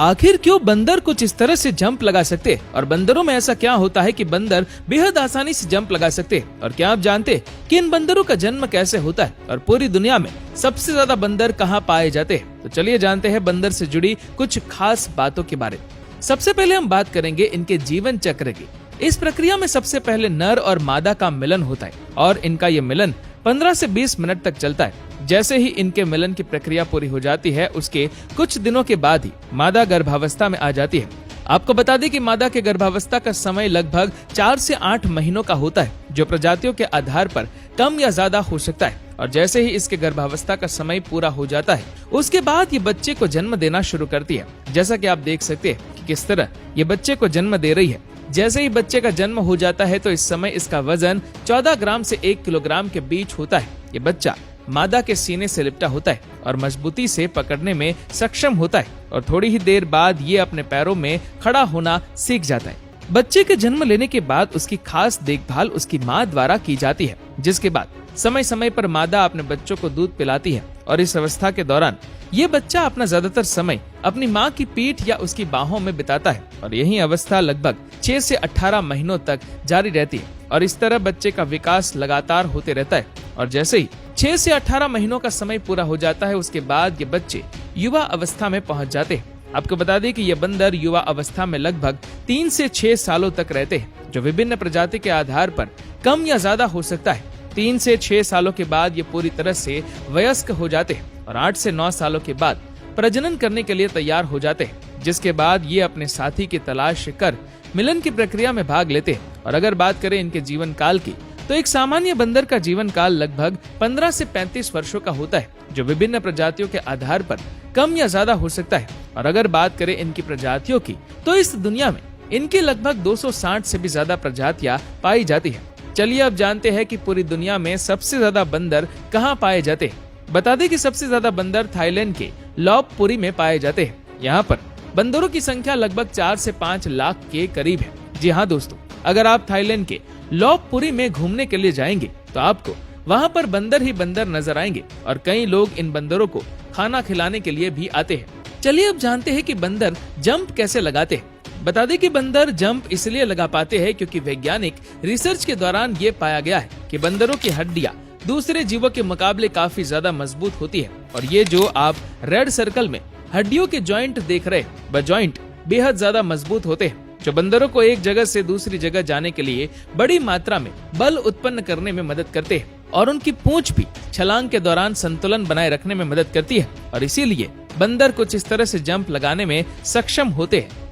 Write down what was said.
आखिर क्यों बंदर कुछ इस तरह से जंप लगा सकते हैं और बंदरों में ऐसा क्या होता है कि बंदर बेहद आसानी से जंप लगा सकते हैं? और क्या आप जानते हैं कि इन बंदरों का जन्म कैसे होता है और पूरी दुनिया में सबसे ज्यादा बंदर कहाँ पाए जाते हैं? तो चलिए जानते हैं बंदर से जुड़ी कुछ खास बातों के बारे में। सबसे पहले हम बात करेंगे इनके जीवन चक्र की। इस प्रक्रिया में सबसे पहले नर और मादा का मिलन होता है और इनका ये मिलन 15 से 20 मिनट तक चलता है। जैसे ही इनके मिलन की प्रक्रिया पूरी हो जाती है, उसके कुछ दिनों के बाद ही मादा गर्भावस्था में आ जाती है। आपको बता दें कि मादा के गर्भावस्था का समय लगभग 4 से 8 महीनों का होता है, जो प्रजातियों के आधार पर कम या ज्यादा हो सकता है। और जैसे ही इसके गर्भावस्था का समय पूरा हो जाता है, उसके बाद ये बच्चे को जन्म देना शुरू करती है। जैसा कि आप देख सकते हैं कि किस तरह ये बच्चे को जन्म दे रही है। जैसे ही बच्चे का जन्म हो जाता है तो इस समय इसका वजन 14 ग्राम से 1 किलोग्राम के बीच होता है। ये बच्चा मादा के सीने से लिपटा होता है और मजबूती से पकड़ने में सक्षम होता है और थोड़ी ही देर बाद ये अपने पैरों में खड़ा होना सीख जाता है। बच्चे के जन्म लेने के बाद उसकी खास देखभाल उसकी माँ द्वारा की जाती है, जिसके बाद समय समय पर मादा अपने बच्चों को दूध पिलाती है और इस अवस्था के दौरान ये बच्चा अपना ज्यादातर समय अपनी माँ की पीठ या उसकी बाहों में बिताता है और यही अवस्था लगभग 6 से 18 महीनों तक जारी रहती है और इस तरह बच्चे का विकास लगातार होते रहता है। और जैसे ही 6 से 18 महीनों का समय पूरा हो जाता है, उसके बाद ये बच्चे युवा अवस्था में पहुंच जाते हैं। आपको बता दें कि ये बंदर युवा अवस्था में लगभग 3 से 6 सालों तक रहते हैं, जो विभिन्न प्रजाति के आधार पर कम या ज्यादा हो सकता है। 3 से 6 सालों के बाद ये पूरी तरह से वयस्क हो जाते हैं और 8 से 9 सालों के बाद प्रजनन करने के लिए तैयार हो जाते हैं, जिसके बाद ये अपने साथी की तलाश कर मिलन की प्रक्रिया में भाग लेते हैं। और अगर बात करें इनके जीवन काल की, तो एक सामान्य बंदर का जीवन काल लगभग 15 से 35 वर्षों का होता है, जो विभिन्न प्रजातियों के आधार पर कम या ज्यादा हो सकता है। और अगर बात करें इनकी प्रजातियों की, तो इस दुनिया में इनकी लगभग 260 से भी ज्यादा प्रजातियां पाई जाती है। चलिए अब जानते हैं कि पूरी दुनिया में सबसे ज्यादा बंदर कहाँ पाए जाते हैं। बता दें कि सबसे ज्यादा बंदर थाईलैंड के लॉपबुरी में पाए जाते हैं। यहाँ पर बंदरों की संख्या लगभग 4 से 5 लाख के करीब है। जी हाँ दोस्तों, अगर आप थाईलैंड के लॉपबुरी में घूमने के लिए जाएंगे तो आपको वहाँ पर बंदर ही बंदर नजर आएंगे और कई लोग इन बंदरों को खाना खिलाने के लिए भी आते हैं। चलिए अब जानते हैं कि बंदर जंप कैसे लगाते हैं। बता दें कि बंदर जंप इसलिए लगा पाते हैं क्योंकि वैज्ञानिक रिसर्च के दौरान ये पाया गया है कि बंदरों की हड्डियां दूसरे जीवों के मुकाबले काफी ज्यादा मजबूत होती है। और ये जो आप रेड सर्कल में हड्डियों के जॉइंट देख रहे हैं, वह जॉइंट बेहद ज्यादा मजबूत होते हैं, जो बंदरों को एक जगह से दूसरी जगह जाने के लिए बड़ी मात्रा में बल उत्पन्न करने में मदद करते हैं। और उनकी पूंछ भी छलांग के दौरान संतुलन बनाए रखने में मदद करती है और इसीलिए बंदर कुछ इस तरह से जंप लगाने में सक्षम होते हैं।